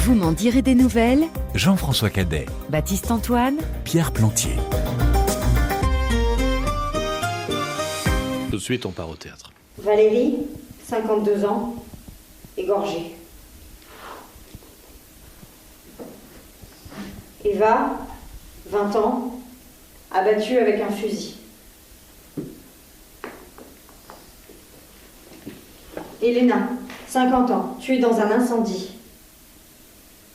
Vous m'en direz des nouvelles. Jean-François Cadet, Baptiste Antoine. Pierre Plantier. Tout de suite, on part au théâtre. Valérie, 52 ans, égorgée. Eva, 20 ans, abattue avec un fusil. Elena, 50 ans, tuée dans un incendie.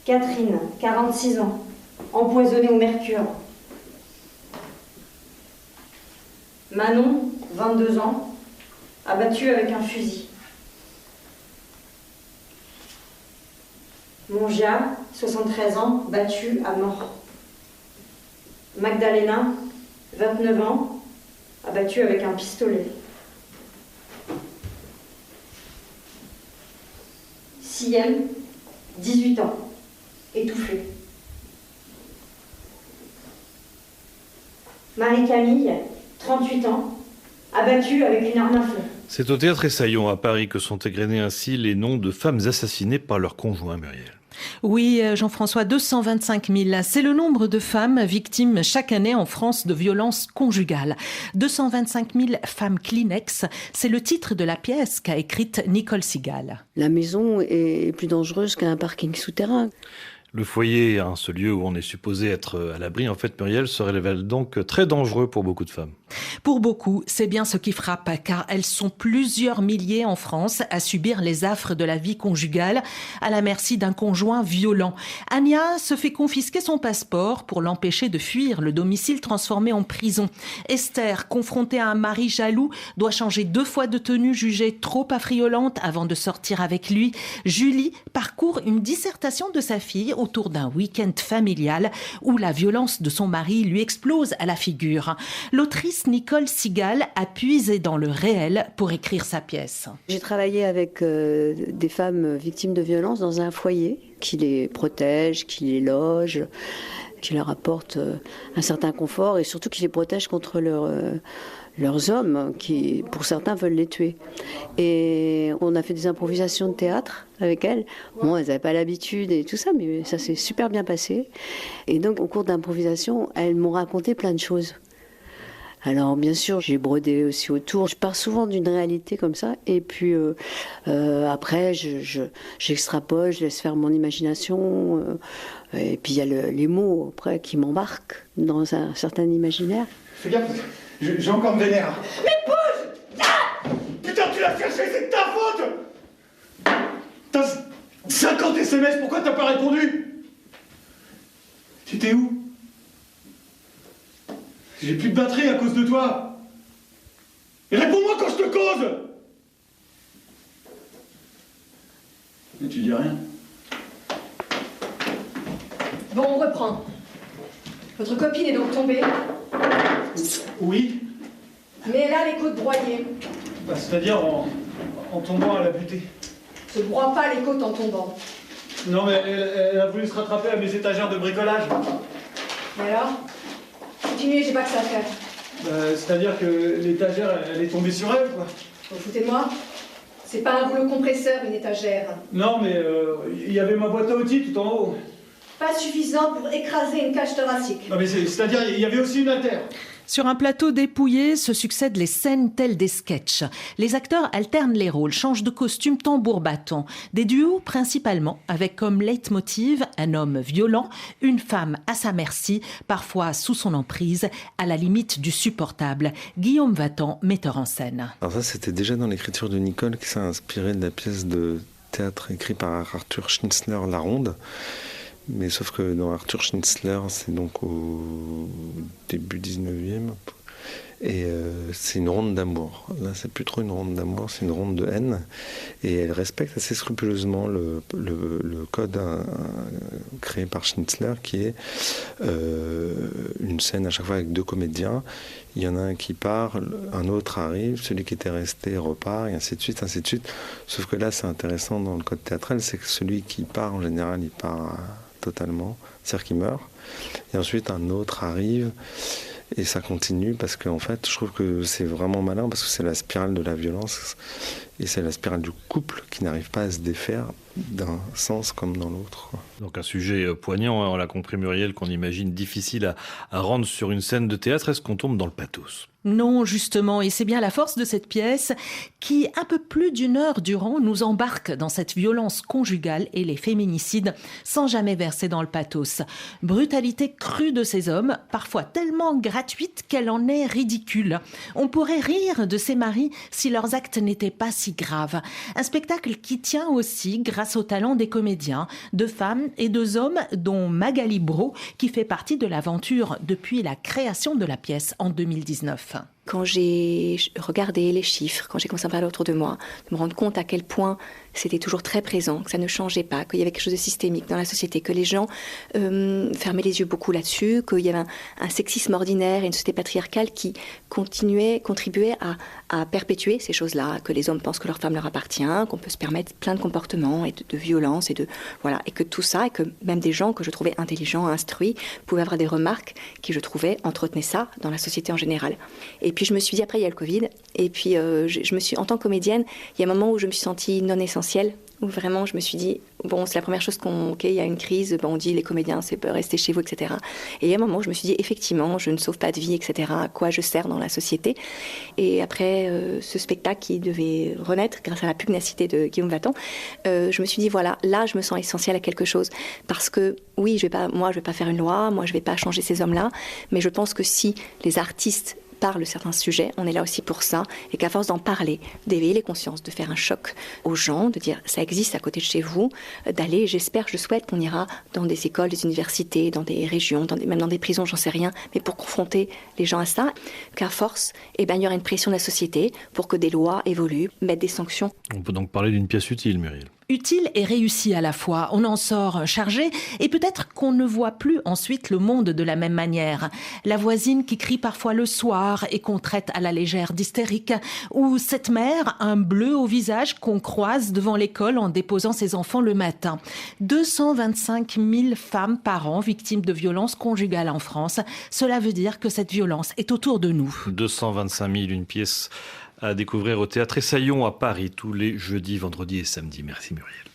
Catherine, 46 ans, empoisonnée au mercure. Manon, 22 ans, abattue avec un fusil. Mongia, 73 ans, battue à mort. Magdalena, 29 ans, abattue avec un pistolet. Siem, 18 ans, étouffée. Marie-Camille, 38 ans, abattue avec une arme à feu. C'est au théâtre Essaillon à Paris que sont égrenés ainsi les noms de femmes assassinées par leur conjoint, Muriel. Oui, Jean-François, 225 000. C'est le nombre de femmes victimes chaque année en France de violences conjugales. 225 000 femmes Kleenex, c'est le titre de la pièce qu'a écrite Nicole Segal. La maison est plus dangereuse qu'un parking souterrain. Le foyer, ce lieu où on est supposé être à l'abri, en fait, Muriel, se révèle donc très dangereux pour beaucoup de femmes. Pour beaucoup, c'est bien ce qui frappe, car elles sont plusieurs milliers en France à subir les affres de la vie conjugale, à la merci d'un conjoint violent. Ania se fait confisquer son passeport pour l'empêcher de fuir le domicile transformé en prison. Esther, confrontée à un mari jaloux, doit changer 2 fois de tenue jugée trop affriolante avant de sortir avec lui. Julie parcourt une dissertation de sa fille autour d'un week-end familial où la violence de son mari lui explose à la figure. L'autrice Nicole Segal a puisé dans le réel pour écrire sa pièce. J'ai travaillé avec des femmes victimes de violences dans un foyer qui les protège, qui les loge, qui leur apporte un certain confort et surtout qui les protège contre leurs hommes qui, pour certains, veulent les tuer. Et on a fait des improvisations de théâtre avec elles. Bon, elles n'avaient pas l'habitude et tout ça, mais ça s'est super bien passé. Et donc, au cours d'improvisation, elles m'ont raconté plein de choses. Alors, bien sûr, j'ai brodé aussi autour. Je pars souvent d'une réalité comme ça. Et puis, après, j'extrapole, je laisse faire mon imagination. Et puis, il y a les mots, après, qui m'embarquent dans un certain imaginaire. Fais gaffe, j'ai encore me vénère. Mais bouge! Ah! Putain, tu l'as cherché, c'est de ta faute! T'as 50 SMS, pourquoi t'as pas répondu? Tu étais où? J'ai plus de batterie à cause de toi. Et réponds-moi quand je te cause! Mais tu dis rien. Bon, on reprend. Votre copine est donc tombée. Oui. Mais elle a les côtes broyées. Bah, c'est-à-dire en tombant à la butée. Se broie pas les côtes en tombant. Non, mais elle a voulu se rattraper à mes étagères de bricolage. Et alors? Continuez, j'ai pas que ça à faire. C'est-à-dire que l'étagère, elle est tombée sur elle, quoi. Vous foutez de moi? C'est pas un rouleau compresseur, une étagère. Non, mais il y avait ma boîte à outils tout en haut. Pas suffisant pour écraser une cage thoracique. Non, mais c'est-à-dire, il y avait aussi une altère. Sur un plateau dépouillé se succèdent les scènes telles des sketchs. Les acteurs alternent les rôles, changent de costume tambour-bâton. Des duos principalement, avec comme leitmotiv un homme violent, une femme à sa merci, parfois sous son emprise, à la limite du supportable. Guillaume Vatan, metteur en scène. Alors ça, c'était déjà dans l'écriture de Nicole qui s'est inspirée de la pièce de théâtre écrite par Arthur Schnitzler, La Ronde. Mais sauf que dans Arthur Schnitzler, c'est donc au début 19e. Et c'est une ronde d'amour. Là, c'est plus trop une ronde d'amour, c'est une ronde de haine. Et elle respecte assez scrupuleusement le code créé par Schnitzler, qui est une scène à chaque fois avec 2 comédiens. Il y en a un qui part, un autre arrive, celui qui était resté repart, et ainsi de suite, ainsi de suite. Sauf que là, c'est intéressant dans le code théâtral, c'est que celui qui part, en général, il part totalement, c'est-à-dire qu'il meurt. Et ensuite, un autre arrive, et ça continue, parce qu'en fait, je trouve que c'est vraiment malin, parce que c'est la spirale de la violence. Et c'est la spirale du couple qui n'arrive pas à se défaire d'un sens comme dans l'autre. Donc un sujet poignant, hein, on l'a compris Muriel, qu'on imagine difficile à rendre sur une scène de théâtre. Est-ce qu'on tombe dans le pathos ? Non, justement, et c'est bien la force de cette pièce qui, un peu plus d'une heure durant, nous embarque dans cette violence conjugale et les féminicides sans jamais verser dans le pathos. Brutalité crue de ces hommes, parfois tellement gratuite qu'elle en est ridicule. On pourrait rire de ces maris si leurs actes n'étaient pas si graves. Un spectacle qui tient aussi grâce au talent des comédiens, de femmes et de hommes, dont Magali Braud, qui fait partie de l'aventure depuis la création de la pièce en 2019. Quand j'ai regardé les chiffres, quand j'ai commencé à parler autour de moi, de me rendre compte à quel point c'était toujours très présent, que ça ne changeait pas, qu'il y avait quelque chose de systémique dans la société, que les gens fermaient les yeux beaucoup là-dessus, qu'il y avait un sexisme ordinaire et une société patriarcale qui contribuait à perpétuer ces choses-là, que les hommes pensent que leur femme leur appartient, qu'on peut se permettre plein de comportements et de violences et que tout ça, et que même des gens que je trouvais intelligents, instruits, pouvaient avoir des remarques qui, je trouvais, entretenaient ça dans la société en général. Et puis je me suis dit, après il y a le Covid, et puis je me suis, en tant que comédienne, il y a un moment où je me suis sentie non essentielle, où vraiment je me suis dit, bon, c'est la première chose il y a une crise, on dit les comédiens, c'est rester chez vous, etc. Et il y a un moment où je me suis dit, effectivement, je ne sauve pas de vie, etc. À quoi je sers dans la société. Et après ce spectacle qui devait renaître grâce à la pugnacité de Guillaume Vatton, je me suis dit, voilà, là, je me sens essentielle à quelque chose. Parce que, oui, je vais pas faire une loi, moi, je vais pas changer ces hommes-là, mais je pense que si les artistes parle de certains sujets, on est là aussi pour ça, et qu'à force d'en parler, d'éveiller les consciences, de faire un choc aux gens, de dire ça existe à côté de chez vous, d'aller, je souhaite qu'on ira dans des écoles, des universités, dans des régions, même dans des prisons, j'en sais rien, mais pour confronter les gens à ça, qu'à force, il y aura une pression de la société pour que des lois évoluent, mettre des sanctions. On peut donc parler d'une pièce utile, Muriel. Utile et réussi à la fois. On en sort chargé et peut-être qu'on ne voit plus ensuite le monde de la même manière. La voisine qui crie parfois le soir et qu'on traite à la légère d'hystérique, ou cette mère, un bleu au visage qu'on croise devant l'école en déposant ses enfants le matin. 225 000 femmes par an victimes de violences conjugales en France. Cela veut dire que cette violence est autour de nous. 225 000, une pièce à découvrir au Théâtre Essaillon à Paris tous les jeudis, vendredis et samedis. Merci Muriel.